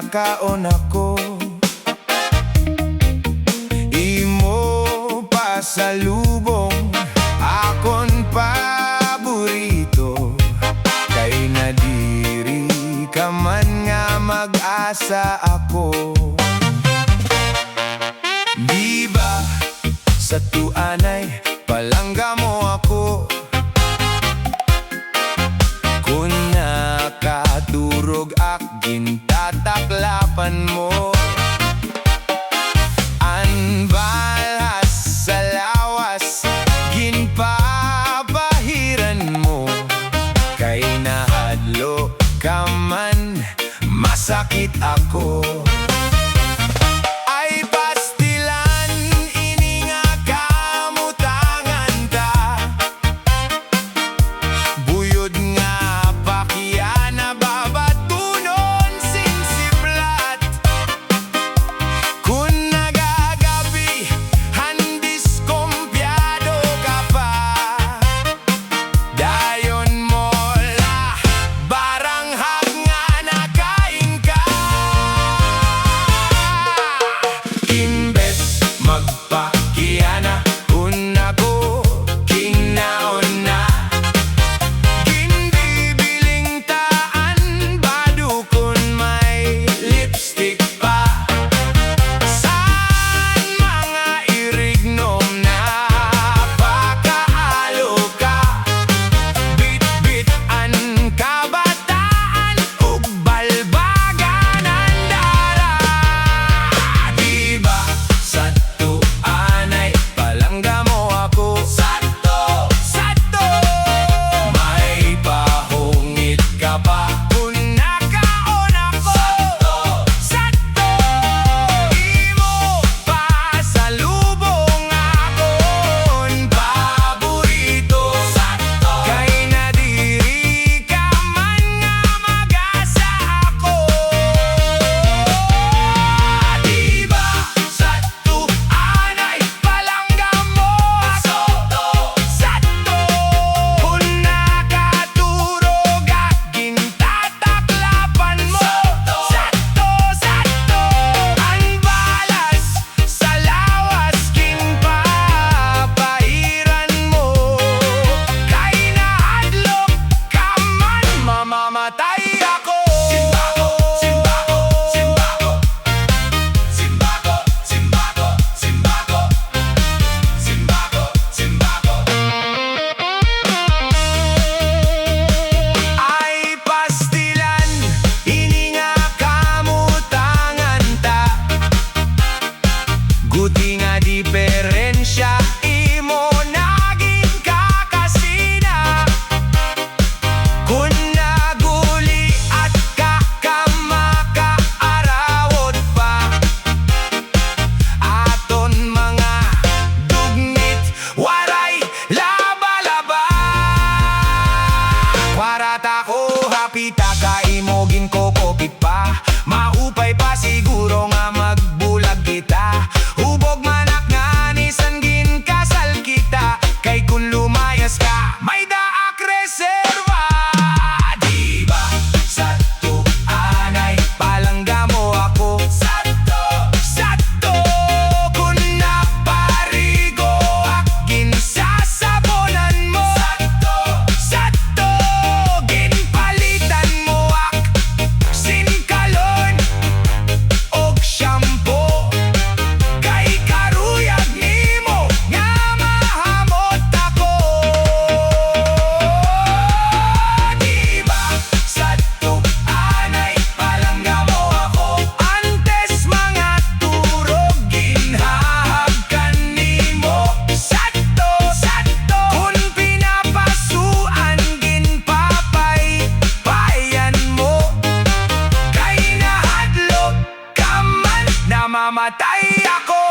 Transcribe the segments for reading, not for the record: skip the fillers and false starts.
nakaon ako. Imo pasalubong akon paborito, kay nadiri ka man nga mag-asa ako. Di ba sa tuanay palangga mo ako, kung nakaturog ak gintataklapan mo. Anbalas sa lawas ginpapahiran mo, kay nahadlo ka man masakit ako. Pita ka imogin ko kopit pa, maupay pa siguro nga magbulag kita. Hubog manak nga nisanggin kasal kita, kay kung lumayas ka may daak reserva. Diba sa tuanay palangga mo ako, SADTO, SADTO. Kung naparigo ak ginsasabonan mo, SADTO, SADTO. Mamatay ako.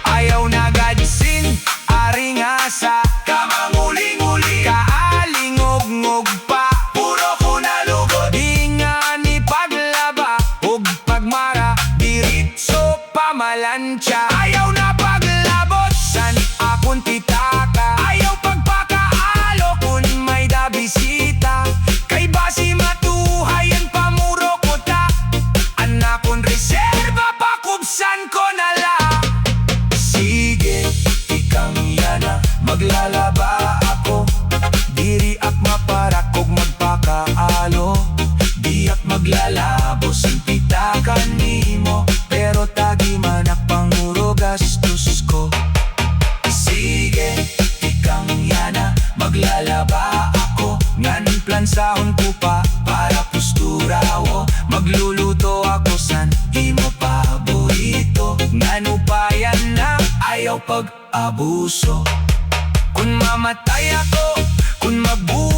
Ayaw na gadsin, aring asa, kamanguli-nguli, kaalingog-ngog pa, puro ko nalugod. Inga ni paglaba, ug pagmara, diritso pamalansya. Ayaw na paglabot, san akong titaka. Ayaw pagpakaalo, kun may dabisita, kay basi matuhayan pamuro. pag-abuso. Kung mamatay ako, kung mabuhay